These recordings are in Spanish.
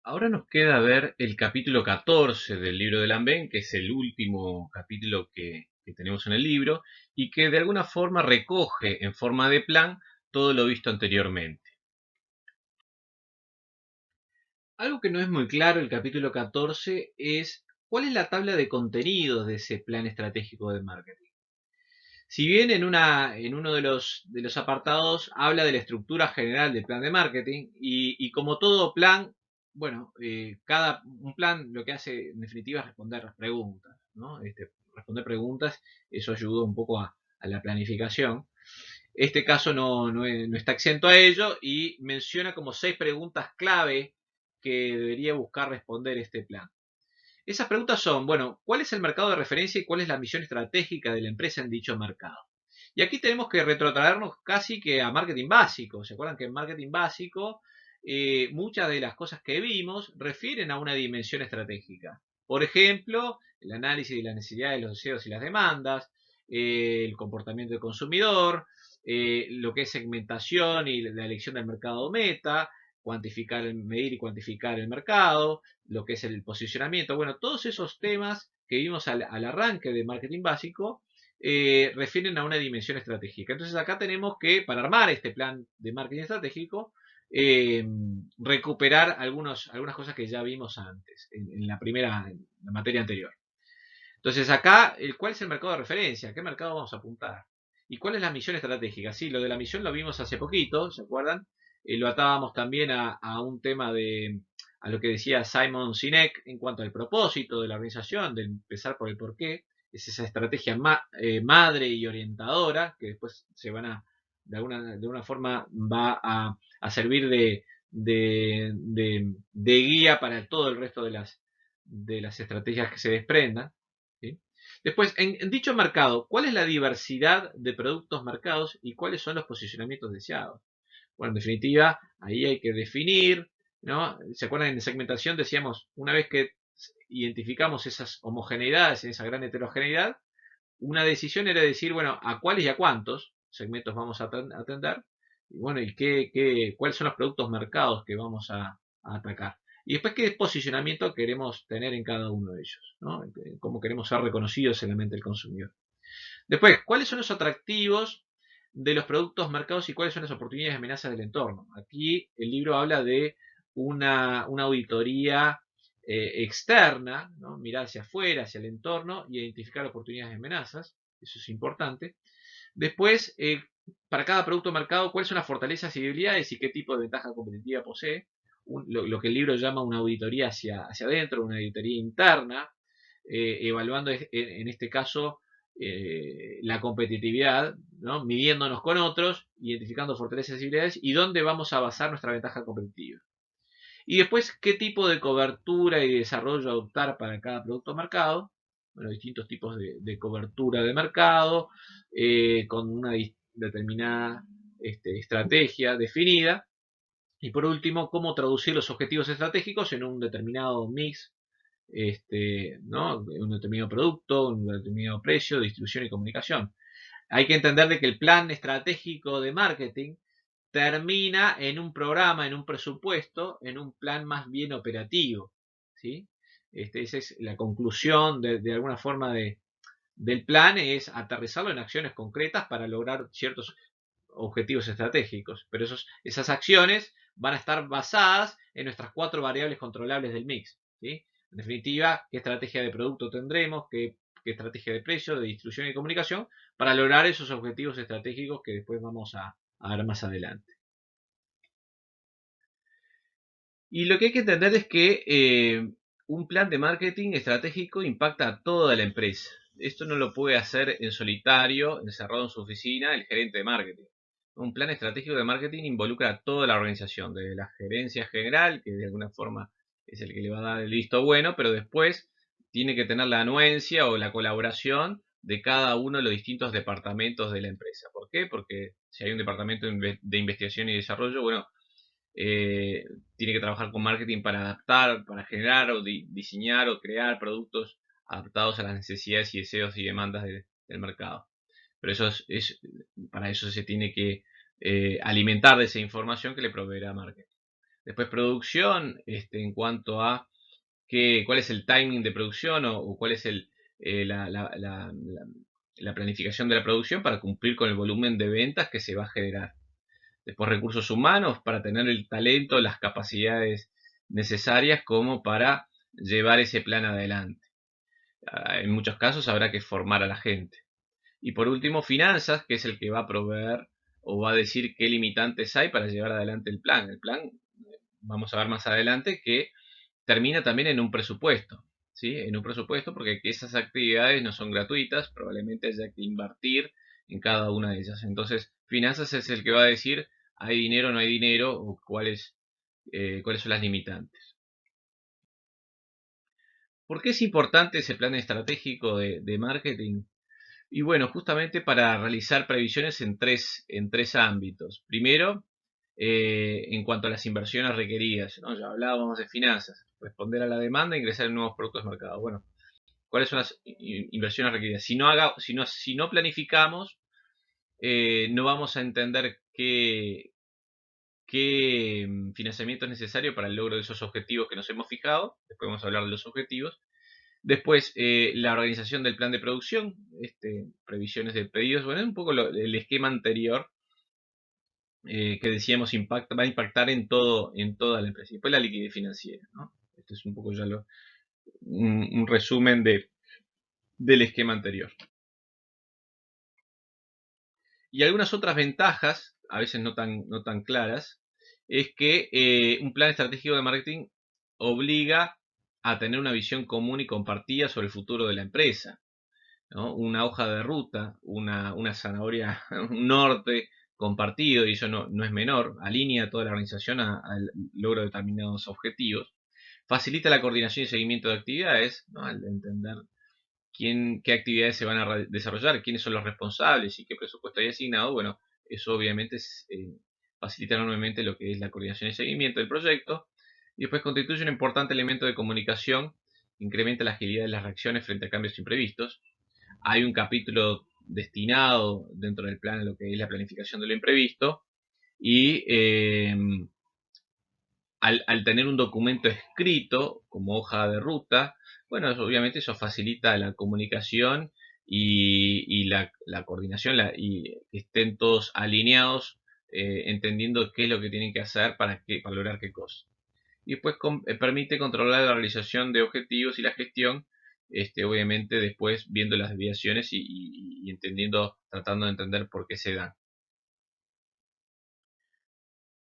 Ahora nos queda ver el capítulo 14 del libro de Lambén, que es el último capítulo que tenemos en el libro y que de alguna forma recoge en forma de plan todo lo visto anteriormente. Algo que no es muy claro el capítulo 14 es cuál es la tabla de contenidos de ese plan estratégico de marketing. Si bien en uno de los apartados habla de la estructura general del plan de marketing y como todo plan, bueno, un plan lo que hace en definitiva es responder preguntas, ¿no? Responder preguntas, eso ayuda un poco a la planificación. Este caso no está exento a ello y menciona como 6 preguntas clave que debería buscar responder este plan. Esas preguntas son, bueno, ¿cuál es el mercado de referencia y cuál es la misión estratégica de la empresa en dicho mercado? Y aquí tenemos que retrotraernos casi que a marketing básico. ¿Se acuerdan que en marketing básico muchas de las cosas que vimos refieren a una dimensión estratégica? Por ejemplo, el análisis de las necesidades, los deseos y las demandas, el comportamiento del consumidor, lo que es segmentación y la elección del mercado meta, cuantificar, medir y cuantificar el mercado, lo que es el posicionamiento. Bueno, todos esos temas que vimos al arranque de marketing básico refieren a una dimensión estratégica. Entonces acá tenemos que, para armar este plan de marketing estratégico, eh, recuperar algunas cosas que ya vimos antes, en la materia anterior. Entonces acá, ¿cuál es el mercado de referencia? ¿A qué mercado vamos a apuntar? ¿Y cuál es la misión estratégica? Sí, lo de la misión lo vimos hace poquito, ¿se acuerdan? Lo atábamos también a un tema a lo que decía Simon Sinek en cuanto al propósito de la organización, de empezar por el porqué. Es esa estrategia madre y orientadora que después de alguna forma va a servir de guía para todo el resto de las estrategias que se desprendan. ¿Sí? Después, en dicho mercado, ¿cuál es la diversidad de productos marcados y cuáles son los posicionamientos deseados? Bueno, en definitiva, ahí hay que definir, ¿no? ¿Se acuerdan? En segmentación decíamos, una vez que identificamos esas homogeneidades, en esa gran heterogeneidad, una decisión era decir, bueno, a cuáles y a cuántos segmentos vamos a atender, y bueno, cuáles son los productos marcados que vamos a atacar. Y después, qué posicionamiento queremos tener en cada uno de ellos, ¿no? Cómo queremos ser reconocidos en la mente del consumidor. Después, ¿cuáles son los atractivos de los productos marcados y cuáles son las oportunidades y amenazas del entorno? Aquí el libro habla de una auditoría externa, ¿no? Mirar hacia afuera, hacia el entorno y identificar oportunidades y amenazas. Eso es importante. Después, para cada producto marcado, cuáles son las fortalezas y debilidades y qué tipo de ventaja competitiva posee. Lo que el libro llama una auditoría hacia adentro, una auditoría interna, evaluando en este caso la competitividad, ¿no? Midiéndonos con otros, identificando fortalezas y debilidades y dónde vamos a basar nuestra ventaja competitiva. Y después, qué tipo de cobertura y desarrollo adoptar para cada producto marcado. Bueno, distintos tipos de cobertura de mercado, con una determinada estrategia definida. Y por último, cómo traducir los objetivos estratégicos en un determinado mix, ¿no? Un determinado producto, un determinado precio, distribución y comunicación. Hay que entender de que el plan estratégico de marketing termina en un programa, en un presupuesto, en un plan más bien operativo. ¿Sí? Esa es la conclusión de alguna forma del plan, es aterrizarlo en acciones concretas para lograr ciertos objetivos estratégicos. Pero esas acciones van a estar basadas en nuestras 4 variables controlables del mix. ¿Sí? En definitiva, qué estrategia de producto tendremos, qué estrategia de precio, de distribución y comunicación para lograr esos objetivos estratégicos que después vamos a ver más adelante. Y lo que hay que entender es que un plan de marketing estratégico impacta a toda la empresa. Esto no lo puede hacer en solitario, encerrado en su oficina, el gerente de marketing. Un plan estratégico de marketing involucra a toda la organización, desde la gerencia general, que de alguna forma es el que le va a dar el visto bueno, pero después tiene que tener la anuencia o la colaboración de cada uno de los distintos departamentos de la empresa. ¿Por qué? Porque si hay un departamento de investigación y desarrollo, bueno, eh, tiene que trabajar con marketing para adaptar, para generar o diseñar o crear productos adaptados a las necesidades y deseos y demandas del mercado. Pero para eso se tiene que alimentar de esa información que le proveerá marketing. Después producción, en cuanto a cuál es el timing de producción o cuál es la planificación de la producción para cumplir con el volumen de ventas que se va a generar. Después recursos humanos para tener el talento, las capacidades necesarias como para llevar ese plan adelante. En muchos casos habrá que formar a la gente. Y por último, finanzas, que es el que va a proveer o va a decir qué limitantes hay para llevar adelante el plan. El plan, vamos a ver más adelante, que termina también en un presupuesto. ¿Sí? En un presupuesto porque esas actividades no son gratuitas, probablemente haya que invertir en cada una de ellas. Entonces, finanzas es el que va a decir hay dinero o no hay dinero o cuáles son las limitantes. ¿Por qué es importante ese plan estratégico de marketing? Y bueno, justamente para realizar previsiones en tres ámbitos. Primero, en cuanto a las inversiones requeridas, ¿no? Ya hablábamos de finanzas, responder a la demanda e ingresar en nuevos productos de mercado. Bueno, ¿cuáles son las inversiones requeridas? Si no planificamos, no vamos a entender qué financiamiento es necesario para el logro de esos objetivos que nos hemos fijado. Después vamos a hablar de los objetivos. Después, la organización del plan de producción, previsiones de pedidos, bueno, es un poco el esquema anterior que decíamos va a impactar en toda la empresa. Y después la liquidez financiera, ¿no? Este es un poco ya un resumen del esquema anterior. Y algunas otras ventajas, a veces no tan claras, es que un plan estratégico de marketing obliga a tener una visión común y compartida sobre el futuro de la empresa, ¿no? Una hoja de ruta, una zanahoria, un norte compartido, y eso no es menor, alinea a toda la organización al logro de determinados objetivos, facilita la coordinación y seguimiento de actividades, ¿no? Al entender qué actividades se van a desarrollar, quiénes son los responsables y qué presupuesto hay asignado, bueno, eso obviamente facilita enormemente lo que es la coordinación y seguimiento del proyecto, y después constituye un importante elemento de comunicación, incrementa la agilidad de las reacciones frente a cambios imprevistos. Hay un capítulo destinado dentro del plan a lo que es la planificación de lo imprevisto, y al tener un documento escrito como hoja de ruta, bueno, obviamente eso facilita la comunicación y la coordinación y que estén todos alineados, entendiendo qué es lo que tienen que hacer para lograr qué cosa. Y después permite controlar la realización de objetivos y la gestión, obviamente después viendo las desviaciones y entendiendo, tratando de entender por qué se dan.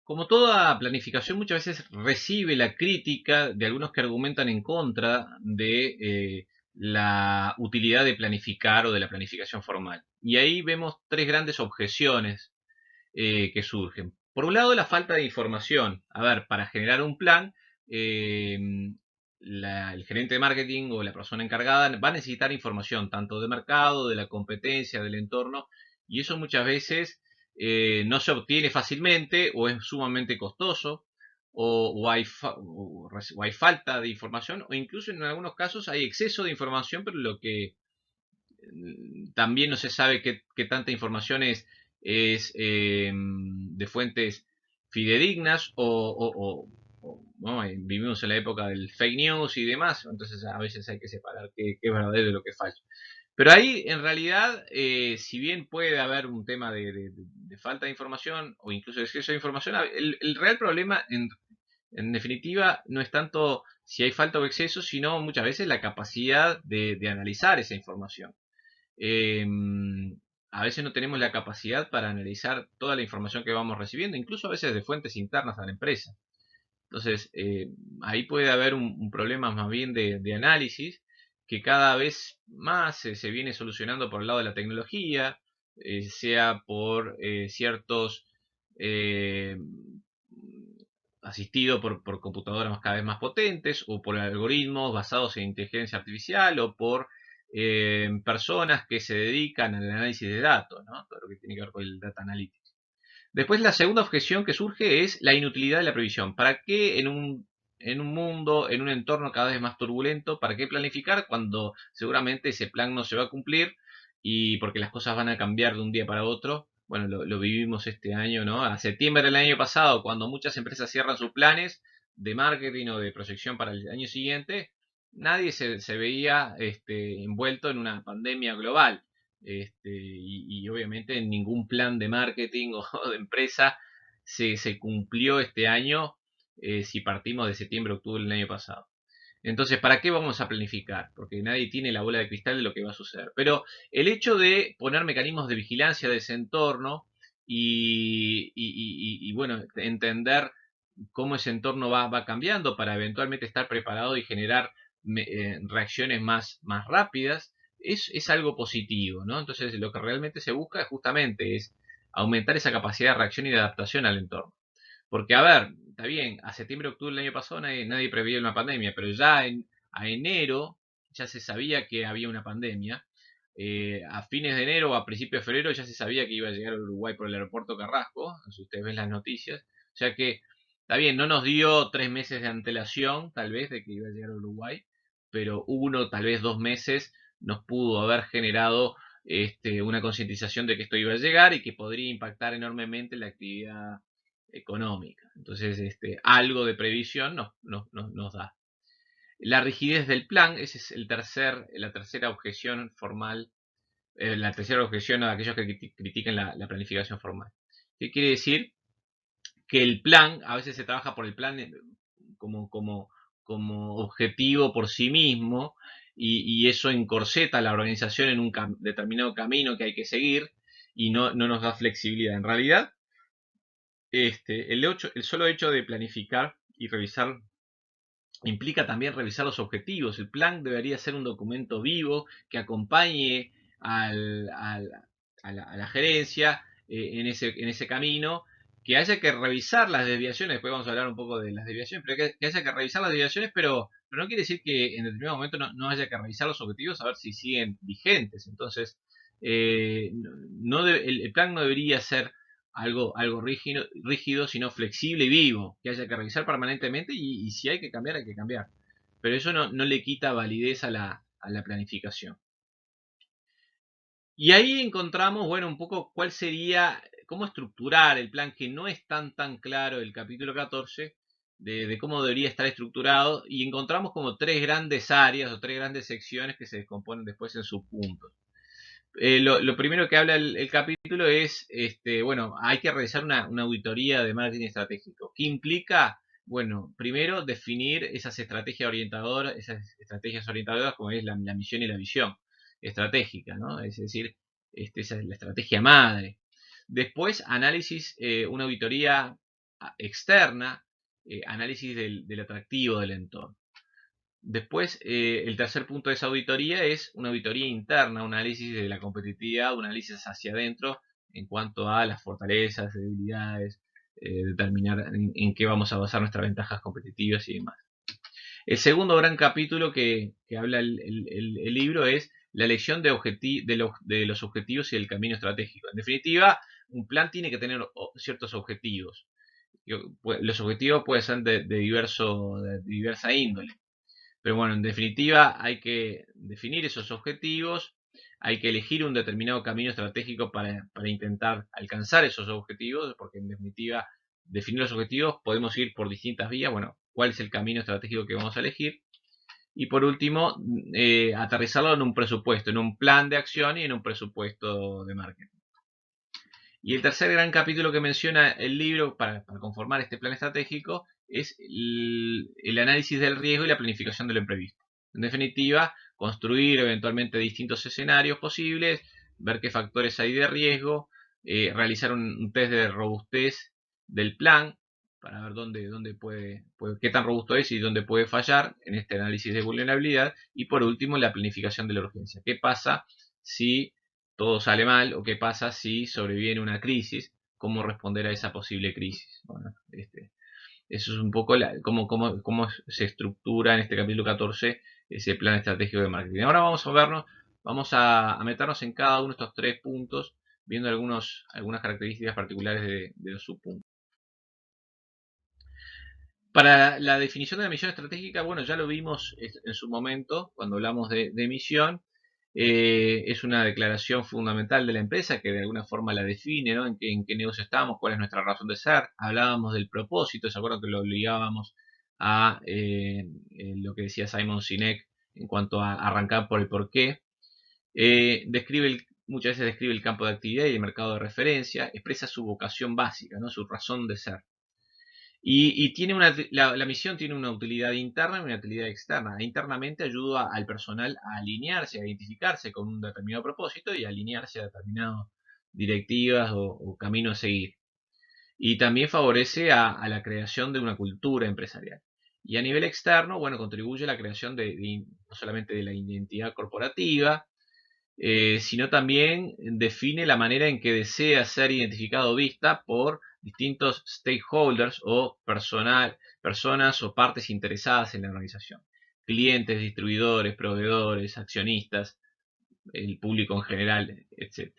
Como toda planificación, muchas veces recibe la crítica de algunos que argumentan en contra de la utilidad de planificar o de la planificación formal. Y ahí vemos tres grandes objeciones que surgen. Por un lado, la falta de información. A ver, para generar un plan, eh, el gerente de marketing o la persona encargada va a necesitar información tanto de mercado, de la competencia, del entorno, y eso muchas veces no se obtiene fácilmente o es sumamente costoso o hay falta de información o incluso en algunos casos hay exceso de información, pero lo que también no se sabe qué tanta información es de fuentes fidedignas ¿no? Vivimos en la época del fake news y demás, entonces a veces hay que separar qué es verdadero de lo que es falso. Pero ahí, en realidad, si bien puede haber un tema de falta de información o incluso de exceso de información, el real problema, en definitiva, no es tanto si hay falta o exceso, sino muchas veces la capacidad de analizar esa información. Eh, a veces no tenemos la capacidad para analizar toda la información que vamos recibiendo, incluso a veces de fuentes internas a la empresa. Entonces, ahí puede haber un problema más bien de análisis que cada vez más se viene solucionando por el lado de la tecnología, sea por ciertos eh, asistido por computadoras cada vez más potentes o por algoritmos basados en inteligencia artificial o por personas que se dedican al análisis de datos, ¿no? Todo lo que tiene que ver con el data analytics. Después la segunda objeción que surge es la inutilidad de la previsión. ¿Para qué en un mundo, en un entorno cada vez más turbulento, para qué planificar cuando seguramente ese plan no se va a cumplir y porque las cosas van a cambiar de un día para otro bueno, lo vivimos este año, ¿no? A septiembre del año pasado, cuando muchas empresas cierran sus planes de marketing o de proyección para el año siguiente, nadie se veía envuelto en una pandemia global. Y obviamente ningún plan de marketing o de empresa se cumplió este año si partimos de septiembre, octubre del año pasado. Entonces, ¿para qué vamos a planificar? Porque nadie tiene la bola de cristal de lo que va a suceder. Pero el hecho de poner mecanismos de vigilancia de ese entorno y bueno, entender cómo ese entorno va cambiando para eventualmente estar preparado y generar reacciones más rápidas, es algo positivo, ¿no? Entonces, lo que realmente se busca justamente es aumentar esa capacidad de reacción y de adaptación al entorno. Porque, a ver, está bien, a septiembre, octubre del año pasado nadie preveía una pandemia, pero ya a enero ya se sabía que había una pandemia. A fines de enero o a principios de febrero ya se sabía que iba a llegar a Uruguay por el aeropuerto Carrasco, si ustedes ven las noticias. O sea que, está bien, no nos dio 3 meses de antelación, tal vez, de que iba a llegar a Uruguay, pero uno, tal vez 2 meses, nos pudo haber generado una concientización de que esto iba a llegar y que podría impactar enormemente la actividad económica. Entonces, algo de previsión nos da. La rigidez del plan, esa es la tercera objeción formal, la tercera objeción a aquellos que critiquen la planificación formal. ¿Qué quiere decir? Que el plan, a veces se trabaja por el plan como objetivo por sí mismo, y eso encorseta a la organización en un determinado camino que hay que seguir y no nos da flexibilidad. En realidad, el solo hecho de planificar y revisar implica también revisar los objetivos. El plan debería ser un documento vivo que acompañe a la gerencia en ese camino, que haya que revisar las desviaciones. Después vamos a hablar un poco de las desviaciones, pero que haya que revisar las desviaciones, pero no quiere decir que en determinado momento no haya que revisar los objetivos a ver si siguen vigentes. Entonces, el plan no debería ser algo rígido, sino flexible y vivo, que haya que revisar permanentemente y si hay que cambiar, hay que cambiar. Pero eso no le quita validez a la planificación. Y ahí encontramos, bueno, un poco cuál sería, cómo estructurar el plan, que no es tan claro el capítulo 14, de cómo debería estar estructurado, y encontramos como tres grandes áreas o tres grandes secciones que se descomponen después en subpuntos. Lo primero que habla el capítulo es, bueno, hay que realizar una auditoría de marketing estratégico. ¿Qué implica? Bueno, primero definir esas estrategias orientadoras como es la misión y la visión estratégica, ¿no? Es decir, esa es la estrategia madre. Después, análisis, una auditoría externa, análisis del atractivo del entorno. Después, el tercer punto de esa auditoría es una auditoría interna, un análisis de la competitividad, un análisis hacia adentro en cuanto a las fortalezas, debilidades, determinar en qué vamos a basar nuestras ventajas competitivas y demás. El segundo gran capítulo que habla el libro es la elección de los objetivos y el camino estratégico. En definitiva, un plan tiene que tener ciertos objetivos. Los objetivos pueden ser de diversa índole. Pero bueno, en definitiva hay que definir esos objetivos, hay que elegir un determinado camino estratégico para intentar alcanzar esos objetivos, porque en definitiva definir los objetivos podemos ir por distintas vías. Bueno, ¿cuál es el camino estratégico que vamos a elegir? Y por último, aterrizarlo en un presupuesto, en un plan de acción y en un presupuesto de marketing. Y el tercer gran capítulo que menciona el libro para conformar este plan estratégico es el análisis del riesgo y la planificación de lo imprevisto. En definitiva, construir eventualmente distintos escenarios posibles, ver qué factores hay de riesgo, realizar un test de robustez del plan para ver qué tan robusto es y dónde puede fallar en este análisis de vulnerabilidad. Y por último, la planificación de la urgencia. ¿Qué pasa si todo sale mal o qué pasa si sobreviene una crisis? ¿Cómo responder a esa posible crisis? Bueno, eso es un poco cómo se estructura en este capítulo 14 ese plan estratégico de marketing. Ahora vamos a meternos en cada uno de estos tres puntos, viendo algunas características particulares de los subpuntos. Para la definición de la misión estratégica, bueno, ya lo vimos en su momento cuando hablamos de misión. Es una declaración fundamental de la empresa que de alguna forma la define, ¿no? En qué negocio estamos, cuál es nuestra razón de ser. Hablábamos del propósito, ¿se acuerdan que lo ligábamos a lo que decía Simon Sinek en cuanto a arrancar por el porqué? Muchas veces describe el campo de actividad y el mercado de referencia, expresa su vocación básica, ¿no? Su razón de ser. Y tiene la misión tiene una utilidad interna y una utilidad externa. Internamente ayuda al personal a alinearse, a identificarse con un determinado propósito y a alinearse a determinadas directivas o camino a seguir. Y también favorece a la creación de una cultura empresarial. Y a nivel externo, bueno, contribuye a la creación no solamente de la identidad corporativa, sino también define la manera en que desea ser identificado o vista por distintos stakeholders o personas o partes interesadas en la organización. Clientes, distribuidores, proveedores, accionistas, el público en general, etc.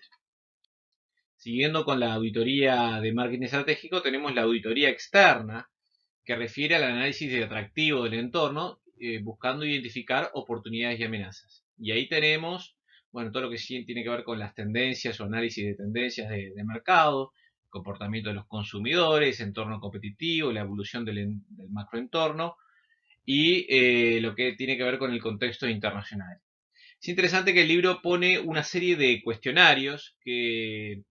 Siguiendo con la auditoría de marketing estratégico, tenemos la auditoría externa, que refiere al análisis de atractivo del entorno, buscando identificar oportunidades y amenazas. Y ahí tenemos, bueno, todo lo que sí tiene que ver con las tendencias o análisis de tendencias de mercado, comportamiento de los consumidores, entorno competitivo, la evolución del macroentorno y lo que tiene que ver con el contexto internacional. Es interesante que el libro pone una serie de cuestionarios que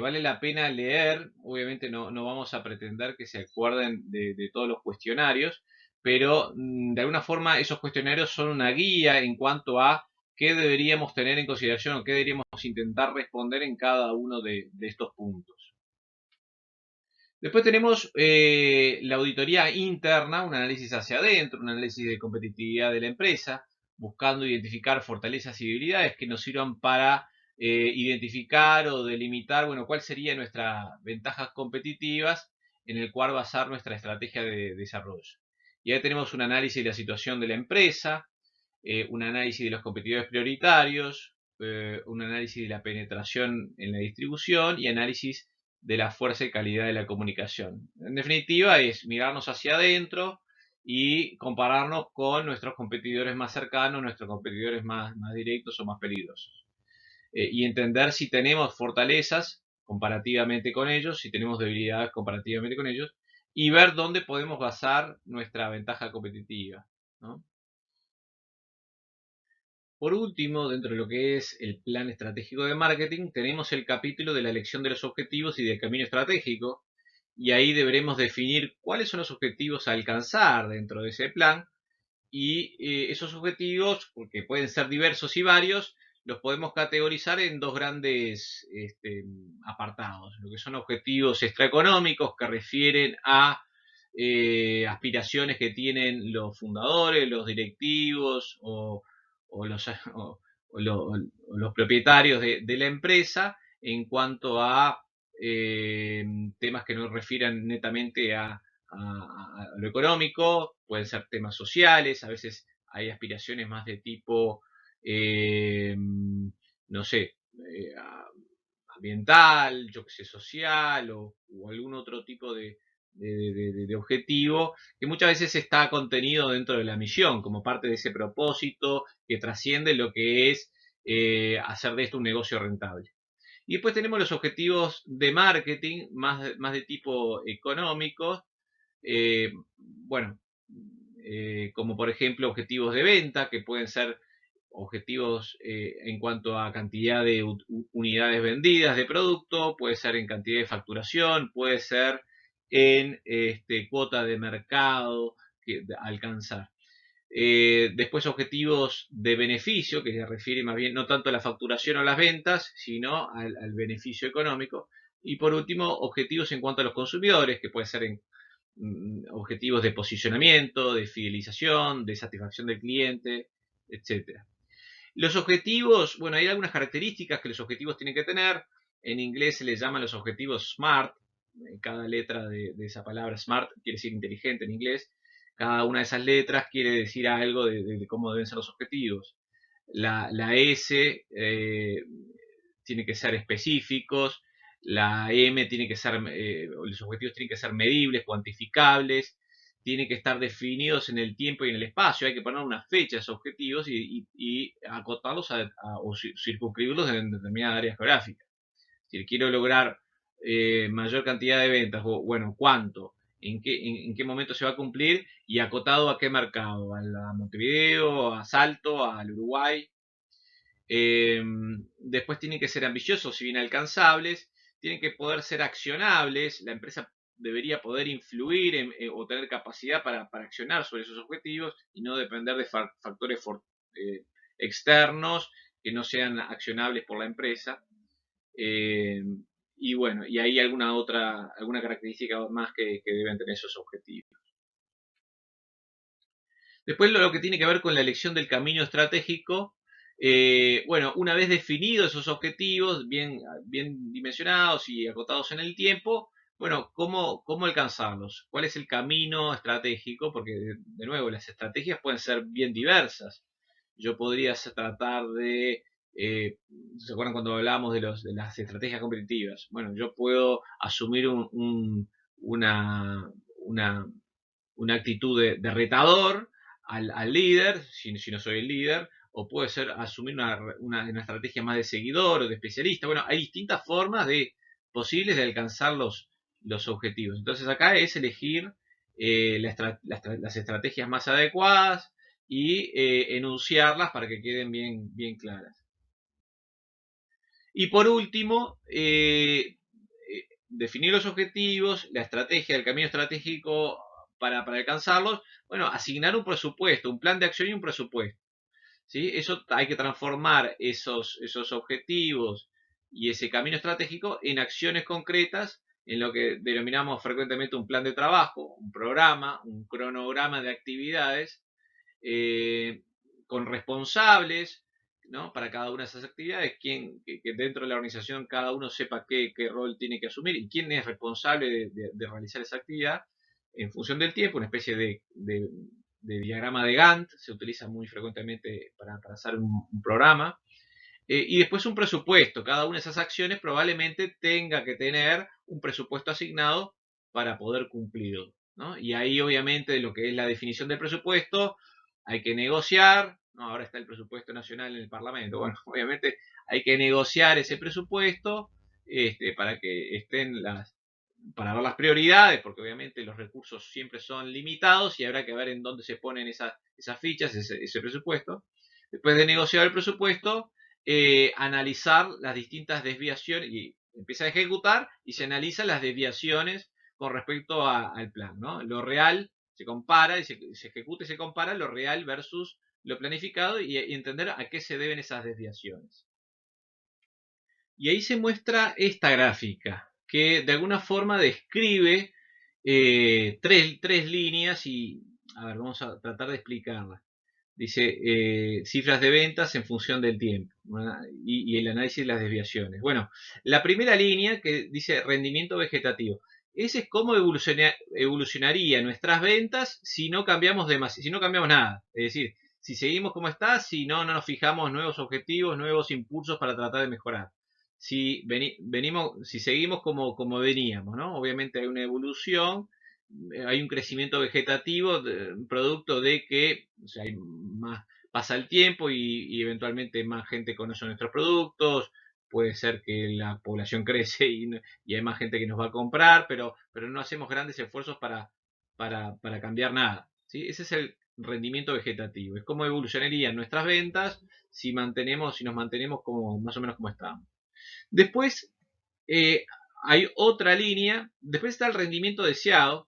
vale la pena leer. Obviamente no vamos a pretender que se acuerden de todos los cuestionarios, pero de alguna forma esos cuestionarios son una guía en cuanto a qué deberíamos tener en consideración o qué deberíamos intentar responder en cada uno de estos puntos. Después tenemos la auditoría interna, un análisis hacia adentro, un análisis de competitividad de la empresa, buscando identificar fortalezas y debilidades que nos sirvan para identificar o delimitar, bueno, cuál serían nuestras ventajas competitivas en el cual basar nuestra estrategia de desarrollo. Y ahí tenemos un análisis de la situación de la empresa, un análisis de los competidores prioritarios, un análisis de la penetración en la distribución y análisis de la fuerza y calidad de la comunicación. En definitiva, es mirarnos hacia adentro y compararnos con nuestros competidores más cercanos, nuestros competidores más directos o más peligrosos. Y entender si tenemos fortalezas comparativamente con ellos, si tenemos debilidades comparativamente con ellos, y ver dónde podemos basar nuestra ventaja competitiva, ¿no? Por último, dentro de lo que es el plan estratégico de marketing, tenemos el capítulo de la elección de los objetivos y del camino estratégico, y ahí deberemos definir cuáles son los objetivos a alcanzar dentro de ese plan, y esos objetivos, porque pueden ser diversos y varios, los podemos categorizar en dos grandes apartados, lo que son objetivos extraeconómicos que refieren a aspiraciones que tienen los fundadores, los directivos o los, o los propietarios de la empresa en cuanto a temas que no refieran netamente a lo económico, pueden ser temas sociales, a veces hay aspiraciones más de tipo, no sé, ambiental, yo que sé, social o algún otro tipo de objetivo que muchas veces está contenido dentro de la misión como parte de ese propósito que trasciende lo que es hacer de esto un negocio rentable. Y después tenemos los objetivos de marketing más de tipo económico, bueno, como por ejemplo objetivos de venta, que pueden ser objetivos en cuanto a cantidad de unidades vendidas de producto, puede ser en cantidad de facturación, puede ser en cuota de mercado que alcanzar. Después objetivos de beneficio, que se refiere más bien no tanto a la facturación o las ventas, sino al beneficio económico. Y por último, objetivos en cuanto a los consumidores, que puede ser en objetivos de posicionamiento, de fidelización, de satisfacción del cliente, etcétera. Los objetivos, bueno, hay algunas características que los objetivos tienen que tener. En inglés se les llaman los objetivos SMART. Cada letra de esa palabra SMART quiere decir inteligente en inglés. Cada una de esas letras quiere decir algo de cómo deben ser los objetivos. La S tiene que ser específicos. La M tiene que ser, los objetivos tienen que ser medibles, cuantificables. tienen que estar definidos en el tiempo y en el espacio. Hay que poner unas fechas, objetivos y acotarlos o circunscribirlos en determinadas áreas geográficas. Si quiero lograr mayor cantidad de ventas, o bueno, cuánto, en qué momento se va a cumplir y acotado a qué mercado, a Montevideo, a Salto, al Uruguay. Después tienen que ser ambiciosos y bien alcanzables, tienen que poder ser accionables, la empresa debería poder influir o tener capacidad para accionar sobre esos objetivos y no depender de factores externos que no sean accionables por la empresa. Y bueno, y hay alguna característica más que deben tener esos objetivos. Después lo que tiene que ver con la elección del camino estratégico, bueno, una vez definidos esos objetivos, bien dimensionados y acotados en el tiempo, bueno, ¿cómo alcanzarlos? ¿Cuál es el camino estratégico? Porque, de nuevo, las estrategias pueden ser bien diversas. Yo podría tratar de, ¿se acuerdan cuando hablábamos de las estrategias competitivas? Bueno, yo puedo asumir una, una actitud de retador al líder, si no soy el líder, o puede ser asumir una estrategia más de seguidor o de especialista. Bueno, hay distintas formas posibles de alcanzar los objetivos. Entonces acá es elegir las estrategias más adecuadas y enunciarlas para que queden bien claras. Y por último, definir los objetivos, la estrategia, el camino estratégico para alcanzarlos, bueno, asignar un presupuesto, un plan de acción y un presupuesto. ¿Sí? Eso hay que transformar esos objetivos y ese camino estratégico en acciones concretas, en lo que denominamos frecuentemente un plan de trabajo, un programa, un cronograma de actividades, eh, con responsables, ¿no? Para cada una de esas actividades, que dentro de la organización cada uno sepa qué rol tiene que asumir y quién es responsable de realizar esa actividad en función del tiempo, una especie de diagrama de Gantt, se utiliza muy frecuentemente para trazar un programa. Y después un presupuesto. Cada una de esas acciones probablemente tenga que tener un presupuesto asignado para poder cumplirlo, ¿no? Y ahí obviamente lo que es la definición del presupuesto hay que negociar, ¿no? Ahora está el presupuesto nacional en el Parlamento. Bueno, obviamente hay que negociar ese presupuesto para que estén para ver las prioridades, porque obviamente los recursos siempre son limitados y habrá que ver en dónde se ponen esas fichas, ese presupuesto. Después de negociar el presupuesto, analizar las distintas desviaciones y empieza a ejecutar y se analizan las desviaciones con respecto al plan, ¿no? Lo real se compara y se ejecuta y se compara lo real versus lo planificado y entender a qué se deben esas desviaciones. Y ahí se muestra esta gráfica que de alguna forma describe tres líneas y, a ver, vamos a tratar de explicarlas. Dice cifras de ventas en función del tiempo, ¿no? Y el análisis de las desviaciones. Bueno, la primera línea que dice rendimiento vegetativo. Ese es cómo evolucionaría nuestras ventas si no cambiamos si no cambiamos nada. Es decir, si seguimos como está, si no nos fijamos nuevos objetivos, nuevos impulsos para tratar de mejorar. Si seguimos como veníamos, ¿no? Obviamente hay una evolución, hay un crecimiento vegetativo, producto de que, o sea, pasa el tiempo y eventualmente más gente conoce nuestros productos, puede ser que la población crece y hay más gente que nos va a comprar, pero no hacemos grandes esfuerzos para cambiar nada, ¿sí? Ese es el rendimiento vegetativo, es cómo evolucionarían nuestras ventas si nos mantenemos como más o menos como estamos. Después hay otra línea, después está el rendimiento deseado,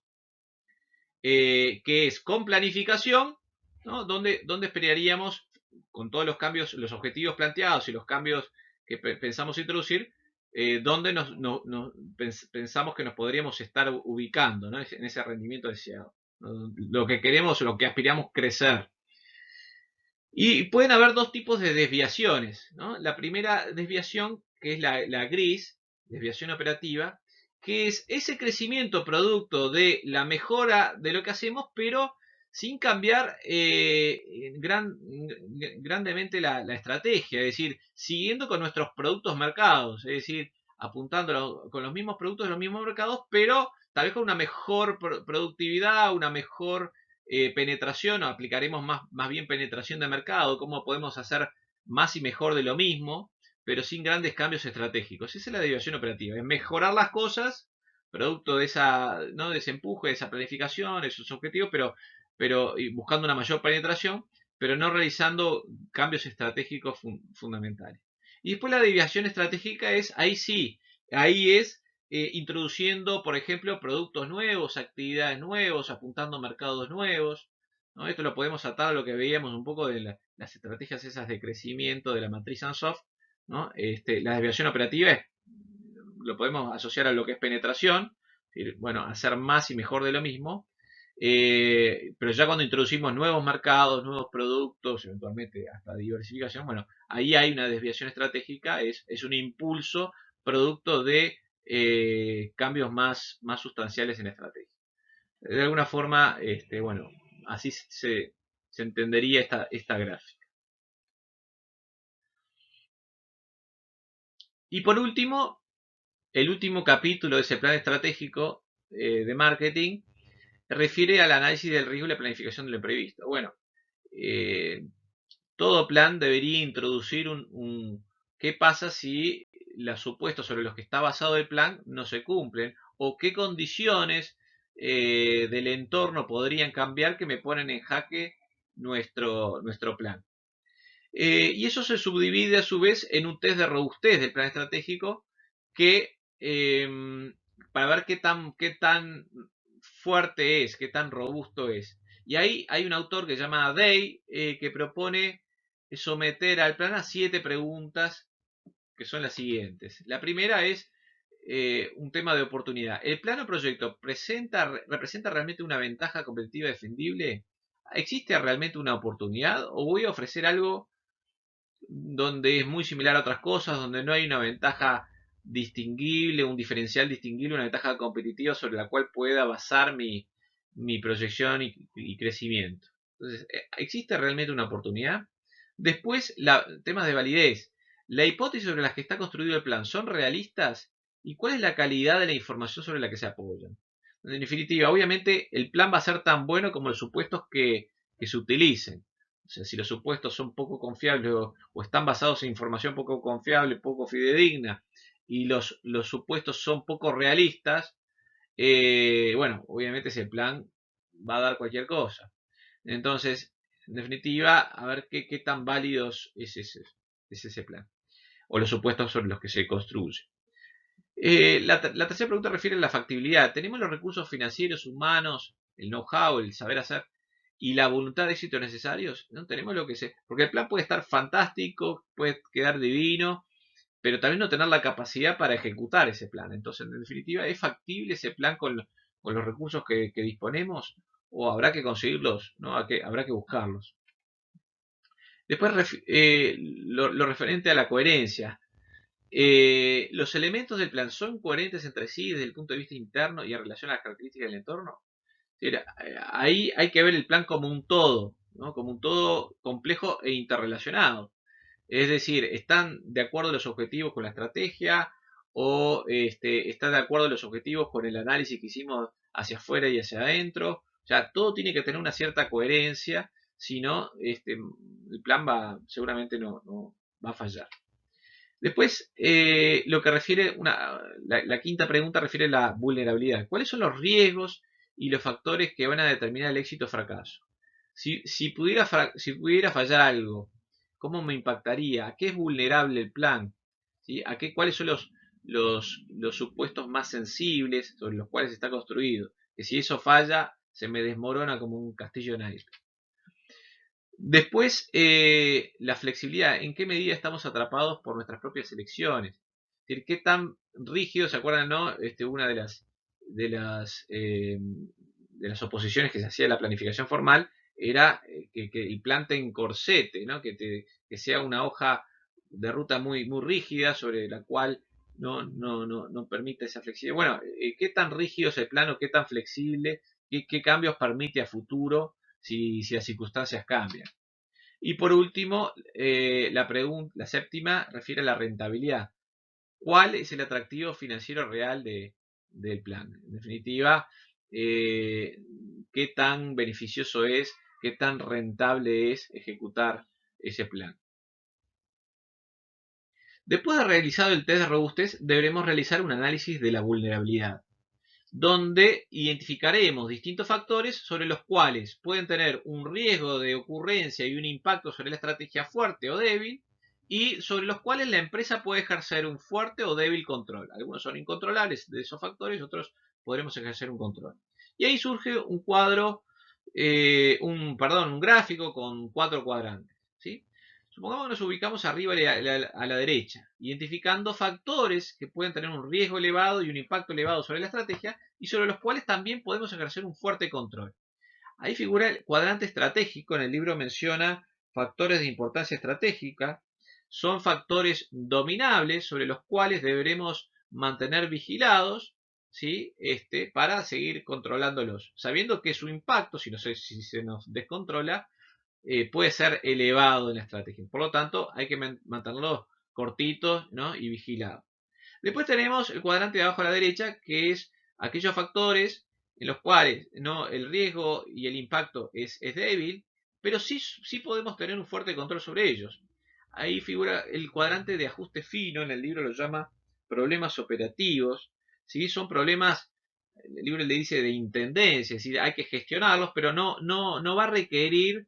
que es con planificación, ¿no? Donde esperaríamos, con todos los cambios, los objetivos planteados y los cambios que pensamos introducir, donde pensamos que nos podríamos estar ubicando, ¿no? En ese rendimiento deseado. Lo que queremos, lo que aspiramos crecer. Y pueden haber dos tipos de desviaciones, ¿no? La primera desviación, que es la gris, desviación operativa, que es ese crecimiento producto de la mejora de lo que hacemos, pero sin cambiar grandemente la estrategia, es decir, siguiendo con nuestros productos marcados, es decir, apuntando con los mismos productos de los mismos mercados, pero tal vez con una mejor productividad, una mejor penetración, o aplicaremos más bien penetración de mercado, cómo podemos hacer más y mejor de lo mismo, pero sin grandes cambios estratégicos. Esa es la desviación operativa, es mejorar las cosas, producto de de ese empuje, de esa planificación, esos objetivos, pero buscando una mayor penetración, pero no realizando cambios estratégicos fundamentales. Y después la desviación estratégica ahí sí, ahí es introduciendo, por ejemplo, productos nuevos, actividades nuevos, apuntando a mercados nuevos, ¿no? Esto lo podemos atar a lo que veíamos un poco de las estrategias esas de crecimiento de la matriz Ansoff, ¿no? La desviación operativa lo podemos asociar a lo que es penetración, es decir, bueno, hacer más y mejor de lo mismo, pero ya cuando introducimos nuevos mercados, nuevos productos, eventualmente hasta diversificación, bueno, ahí hay una desviación estratégica, es un impulso producto de cambios más sustanciales en la estrategia. De alguna forma, bueno, así se entendería esta gráfica. Y por último, el último capítulo de ese plan estratégico de marketing refiere al análisis del riesgo y la planificación de lo imprevisto. Bueno, todo plan debería introducir qué pasa si los supuestos sobre los que está basado el plan no se cumplen, o qué condiciones del entorno podrían cambiar que me ponen en jaque nuestro plan. Y eso se subdivide a su vez en un test de robustez del plan estratégico que para ver qué tan fuerte es, qué tan robusto es. Y ahí hay un autor que se llama Day que propone someter al plan a 7 preguntas que son las siguientes. La primera es un tema de oportunidad. ¿El plan o proyecto representa realmente una ventaja competitiva defendible? ¿Existe realmente una oportunidad o voy a ofrecer algo donde es muy similar a otras cosas, donde no hay una ventaja distinguible, un diferencial distinguible, una ventaja competitiva sobre la cual pueda basar mi proyección y crecimiento? Entonces, ¿existe realmente una oportunidad? Después, temas de validez. ¿La hipótesis sobre las que está construido el plan son realistas? ¿Y cuál es la calidad de la información sobre la que se apoyan? En definitiva, obviamente, el plan va a ser tan bueno como los supuestos que se utilicen. O sea, si los supuestos son poco confiables o están basados en información poco confiable, poco fidedigna, y los supuestos son poco realistas, bueno, obviamente ese plan va a dar cualquier cosa. Entonces, en definitiva, a ver qué tan válidos es ese plan, o los supuestos sobre los que se construye. La tercera pregunta refiere a la factibilidad. ¿Tenemos los recursos financieros, humanos, el know-how, el saber hacer y la voluntad de éxito necesarios? No tenemos lo que se. Porque el plan puede estar fantástico, puede quedar divino, pero también no tener la capacidad para ejecutar ese plan. Entonces, en definitiva, ¿es factible ese plan con los recursos que disponemos? ¿O habrá que conseguirlos? ¿No? Habrá que buscarlos. Después, lo referente a la coherencia. ¿Los elementos del plan son coherentes entre sí desde el punto de vista interno y en relación a las características del entorno? Ahí hay que ver el plan como un todo, ¿no? Como un todo complejo e interrelacionado. Es decir, ¿están de acuerdo los objetivos con la estrategia o están de acuerdo los objetivos con el análisis que hicimos hacia afuera y hacia adentro? O sea, todo tiene que tener una cierta coherencia, si no, el plan seguramente no va a fallar. Después, lo que refiere, la quinta pregunta refiere a la vulnerabilidad. ¿Cuáles son los riesgos y los factores que van a determinar el éxito o fracaso? Si pudiera fallar algo, ¿cómo me impactaría? ¿A qué es vulnerable el plan? ¿Sí? ¿Cuáles son los supuestos más sensibles sobre los cuales está construido? Que si eso falla, se me desmorona como un castillo de naipes. Después, la flexibilidad. ¿En qué medida estamos atrapados por nuestras propias elecciones? Es decir, ¿qué tan rígido, se acuerdan, no? Una de las oposiciones que se hacía a la planificación formal era que el plan te encorsete, ¿no? Que sea una hoja de ruta muy rígida sobre la cual no permite esa flexibilidad. Bueno, ¿qué tan rígido es el plan o qué tan flexible? ¿Qué cambios permite a futuro si las circunstancias cambian? Y por último, la séptima refiere a la rentabilidad. cuál es el atractivo financiero real del plan. En definitiva, qué tan beneficioso es, qué tan rentable es ejecutar ese plan. Después de realizado el test de robustez, deberemos realizar un análisis de la vulnerabilidad, donde identificaremos distintos factores sobre los cuales pueden tener un riesgo de ocurrencia y un impacto sobre la estrategia fuerte o débil, y sobre los cuales la empresa puede ejercer un fuerte o débil control. Algunos son incontrolables de esos factores, otros podremos ejercer un control. Y ahí surge un cuadro, un gráfico con 4 cuadrantes. ¿Sí? Supongamos que nos ubicamos arriba a la derecha, identificando factores que pueden tener un riesgo elevado y un impacto elevado sobre la estrategia y sobre los cuales también podemos ejercer un fuerte control. Ahí figura el cuadrante estratégico, en el libro menciona factores de importancia estratégica, son factores dominables sobre los cuales deberemos mantener vigilados, ¿sí? Para seguir controlándolos, sabiendo que su impacto, si se nos descontrola, puede ser elevado en la estrategia. Por lo tanto, hay que mantenerlos cortitos, ¿no? Y vigilados. Después tenemos el cuadrante de abajo a la derecha, que es aquellos factores en los cuales, ¿no?, el riesgo y el impacto es débil, pero sí podemos tener un fuerte control sobre ellos. Ahí figura el cuadrante de ajuste fino, en el libro lo llama problemas operativos. ¿Sí? Son problemas, el libro le dice de intendencia, es decir, hay que gestionarlos, pero no va a requerir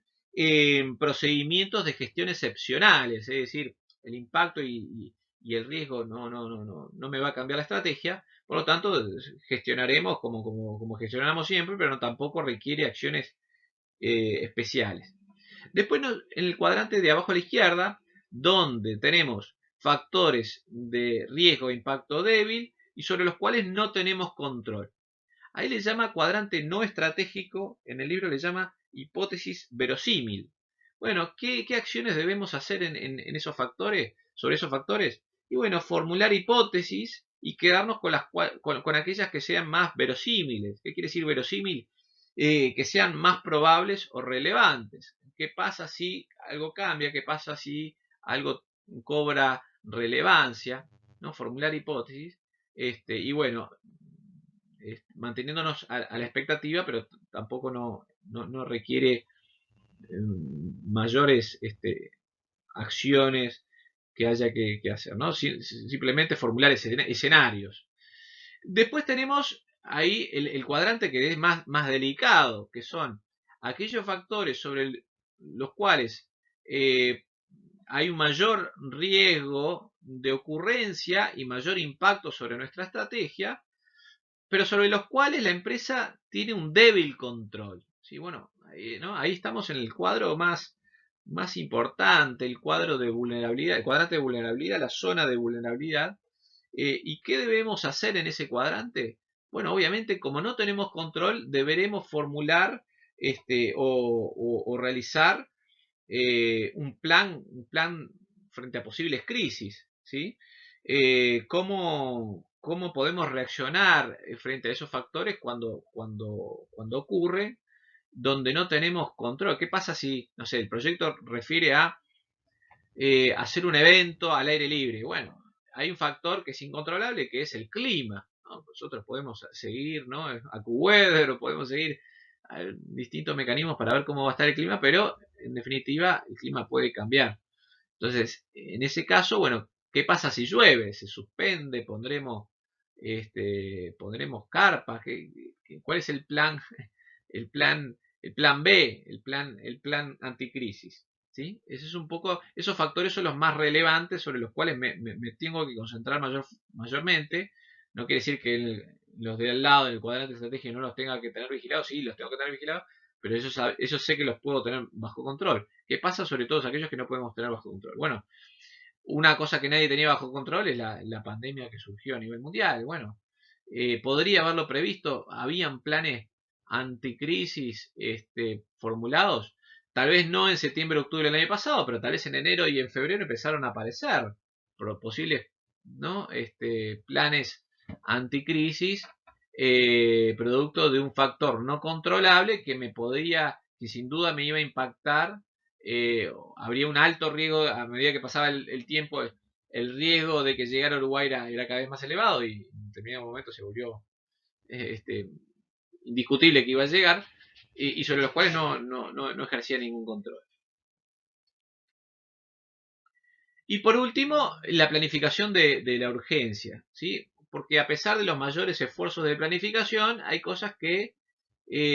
procedimientos de gestión excepcionales, es decir, el impacto y el riesgo no me va a cambiar la estrategia, por lo tanto gestionaremos como gestionamos siempre, pero tampoco requiere acciones especiales. Después en el cuadrante de abajo a la izquierda, donde tenemos factores de riesgo e impacto débil y sobre los cuales no tenemos control. Ahí le llama cuadrante no estratégico, en el libro le llama hipótesis verosímil. Bueno, ¿qué acciones debemos hacer en esos factores, sobre esos factores? Y bueno, formular hipótesis y quedarnos con aquellas que sean más verosímiles. ¿Qué quiere decir verosímil? Que sean más probables o relevantes. ¿Qué pasa si algo cambia? ¿Qué pasa si algo cobra relevancia? ¿No? Formular hipótesis. Y bueno, manteniéndonos a la expectativa, pero tampoco no requiere mayores acciones que haya que hacer, ¿no? Simplemente formular escenarios. Después tenemos ahí el cuadrante que es más delicado, que son aquellos factores sobre los cuales hay un mayor riesgo de ocurrencia y mayor impacto sobre nuestra estrategia, pero sobre los cuales la empresa tiene un débil control. ¿Sí? Bueno, ahí estamos en el cuadro más importante, el cuadro de vulnerabilidad, el cuadrante de vulnerabilidad, la zona de vulnerabilidad. ¿Y qué debemos hacer en ese cuadrante? Bueno, obviamente, como no tenemos control, deberemos formular o realizar un plan frente a posibles crisis. ¿Sí? ¿Cómo podemos reaccionar frente a esos factores cuando ocurre, donde no tenemos control? ¿Qué pasa si, no sé, el proyecto refiere a hacer un evento al aire libre? Bueno, hay un factor que es incontrolable, que es el clima, ¿no? Nosotros podemos seguir, ¿no?, AccuWeather, o podemos seguir distintos mecanismos para ver cómo va a estar el clima, pero en definitiva el clima puede cambiar. Entonces, en ese caso, bueno, ¿qué pasa si llueve? ¿Se suspende? ¿Pondremos carpas? ¿Cuál es el plan? El plan B, el plan anticrisis. ¿Sí? Esos factores son los más relevantes sobre los cuales me tengo que concentrar mayormente. No quiere decir que los de al lado del cuadrante estratégico no los tenga que tener vigilados, sí, los tengo que tener vigilados, pero esos sé que los puedo tener bajo control. ¿Qué pasa sobre todos aquellos que no podemos tener bajo control? Bueno, una cosa que nadie tenía bajo control es la pandemia que surgió a nivel mundial. Bueno, podría haberlo previsto, habían planes anticrisis formulados, tal vez no en septiembre, octubre del año pasado, pero tal vez en enero y en febrero empezaron a aparecer posibles, ¿no?, planes anticrisis, producto de un factor no controlable que sin duda me iba a impactar. Habría un alto riesgo a medida que pasaba el tiempo el riesgo de que llegara a Uruguay era cada vez más elevado y en determinado momento se volvió indiscutible que iba a llegar y sobre los cuales no ejercía ningún control. Y por último, la planificación de la urgencia, ¿sí? Porque a pesar de los mayores esfuerzos de planificación, hay cosas que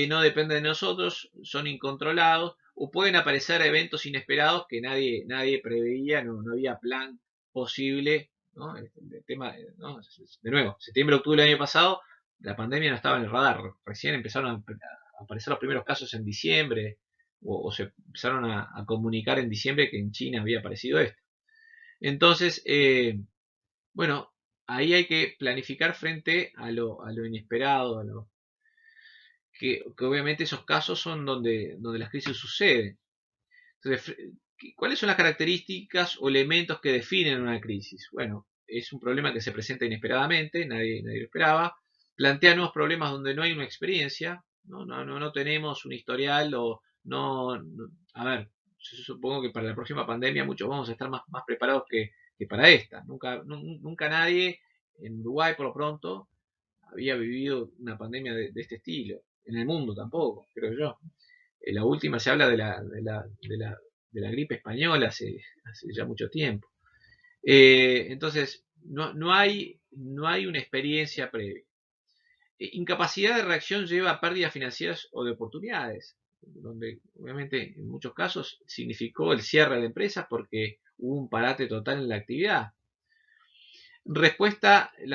no dependen de nosotros, son incontrolados o pueden aparecer eventos inesperados que nadie preveía, no había plan posible, ¿no? El tema, ¿no? De nuevo, septiembre-octubre del año pasado, la pandemia no estaba en el radar, recién empezaron a aparecer los primeros casos en diciembre o se empezaron a comunicar en diciembre que en China había aparecido esto. Entonces, bueno, ahí hay que planificar frente a lo inesperado, que obviamente esos casos son donde las crisis suceden. Entonces, ¿cuáles son las características o elementos que definen una crisis? Bueno, es un problema que se presenta inesperadamente, nadie lo esperaba, plantea nuevos problemas donde no hay una experiencia, no tenemos un historial o a ver, yo supongo que para la próxima pandemia muchos vamos a estar más preparados que para esta. Nunca nadie en Uruguay, por lo pronto, había vivido una pandemia de este estilo. En el mundo tampoco, creo yo. La última se habla de la gripe española hace ya mucho tiempo. Entonces, no hay una experiencia previa. Incapacidad de reacción lleva a pérdidas financieras o de oportunidades, donde obviamente en muchos casos significó el cierre de empresas porque hubo un parate total en la actividad. La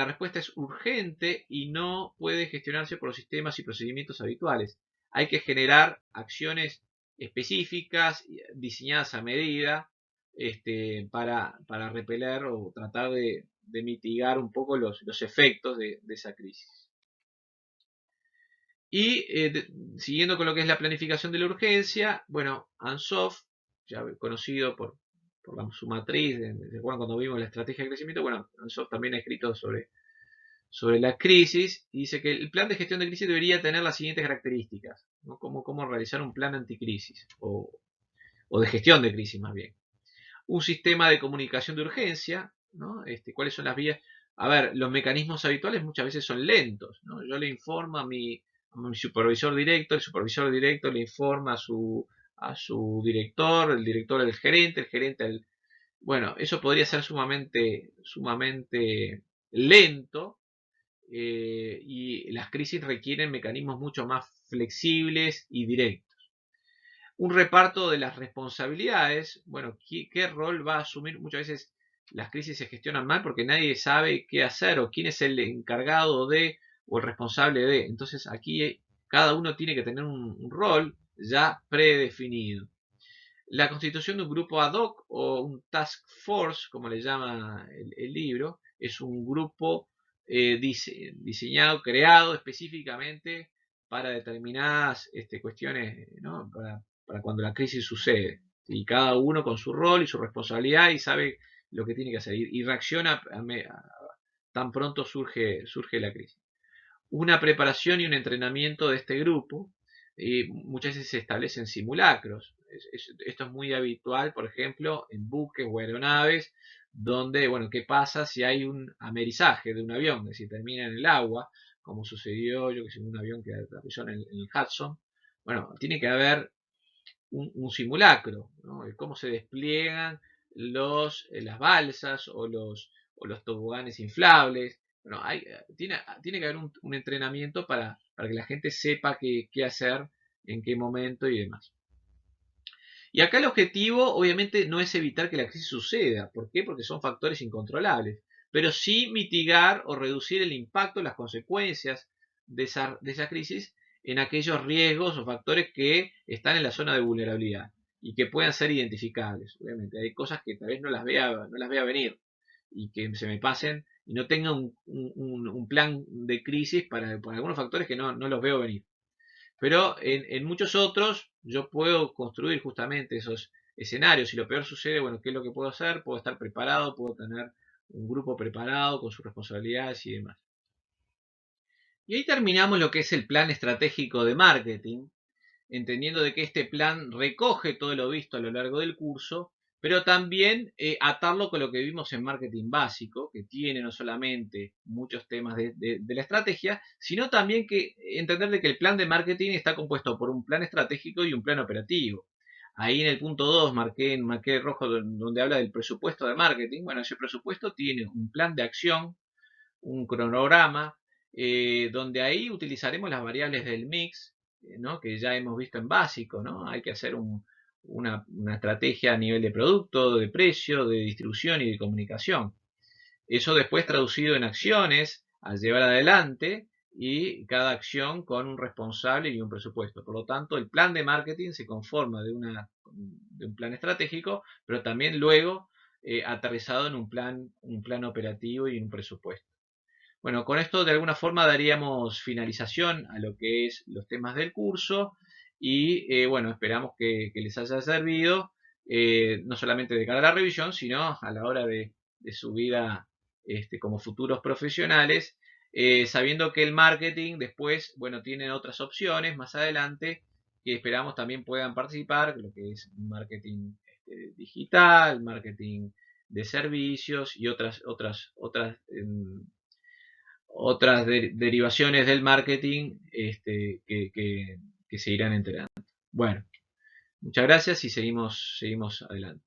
respuesta es urgente y no puede gestionarse por los sistemas y procedimientos habituales. Hay que generar acciones específicas, diseñadas a medida, para repeler o tratar de mitigar un poco los efectos de esa crisis. Y siguiendo con lo que es la planificación de la urgencia, bueno, Ansoff, ya conocido por su matriz, cuando vimos la estrategia de crecimiento, bueno, Ansoff también ha escrito sobre la crisis y dice que el plan de gestión de crisis debería tener las siguientes características, ¿no? Cómo realizar un plan anticrisis o de gestión de crisis más bien. Un sistema de comunicación de urgencia, ¿no? ¿Cuáles son las vías? A ver, los mecanismos habituales muchas veces son lentos, ¿no? Yo le informo a mi supervisor directo, el supervisor directo le informa a su director, el director al gerente, el gerente al... Bueno, eso podría ser sumamente lento, y las crisis requieren mecanismos mucho más flexibles y directos. Un reparto de las responsabilidades, bueno, ¿qué rol va a asumir? Muchas veces las crisis se gestionan mal porque nadie sabe qué hacer o quién es el encargado de o el responsable de. Entonces aquí cada uno tiene que tener un rol ya predefinido. La constitución de un grupo ad hoc o un task force, como le llama el libro, es un grupo diseñado, creado específicamente para determinadas cuestiones, ¿no? Para cuando la crisis sucede. Y cada uno con su rol y su responsabilidad y sabe lo que tiene que hacer y reacciona tan pronto surge la crisis. Una preparación y un entrenamiento de este grupo, y muchas veces se establecen simulacros. Esto es muy habitual, por ejemplo, en buques o aeronaves, donde, bueno, ¿qué pasa si hay un amerizaje de un avión? Que si termina en el agua, como sucedió, yo que sé, en un avión que aterrizó en el Hudson. Bueno, tiene que haber un simulacro, ¿no? Cómo se despliegan las balsas o los toboganes inflables. Bueno, tiene que haber un entrenamiento para que la gente sepa qué hacer, en qué momento y demás. Y acá el objetivo, obviamente, no es evitar que la crisis suceda. ¿Por qué? Porque son factores incontrolables. Pero sí mitigar o reducir el impacto, las consecuencias de esa crisis en aquellos riesgos o factores que están en la zona de vulnerabilidad y que puedan ser identificables. Obviamente, hay cosas que tal vez no las vea venir y que se me pasen y no tenga un plan de crisis para algunos factores que no los veo venir. Pero en muchos otros yo puedo construir justamente esos escenarios. Si lo peor sucede, bueno, ¿qué es lo que puedo hacer? Puedo estar preparado, puedo tener un grupo preparado con sus responsabilidades y demás. Y ahí terminamos lo que es el plan estratégico de marketing, entendiendo de que este plan recoge todo lo visto a lo largo del curso, pero también atarlo con lo que vimos en marketing básico, que tiene no solamente muchos temas de la estrategia, sino también que entender de que el plan de marketing está compuesto por un plan estratégico y un plan operativo. Ahí en el punto 2 marqué rojo donde habla del presupuesto de marketing. Bueno, ese presupuesto tiene un plan de acción, un cronograma, donde ahí utilizaremos las variables del mix, ¿no? Que ya hemos visto en básico, ¿no? Hay que hacer una estrategia a nivel de producto, de precio, de distribución y de comunicación. Eso después traducido en acciones a llevar adelante y cada acción con un responsable y un presupuesto. Por lo tanto, el plan de marketing se conforma de un plan estratégico, pero también luego aterrizado en un plan operativo y un presupuesto. Bueno, con esto de alguna forma daríamos finalización a lo que es los temas del curso y bueno, esperamos que les haya servido, no solamente de cara a la revisión, sino a la hora de su vida como futuros profesionales, sabiendo que el marketing después, bueno, tiene otras opciones más adelante que esperamos también puedan participar, lo que es marketing digital, marketing de servicios y otras derivaciones del marketing que se irán enterando. Bueno, muchas gracias y seguimos adelante.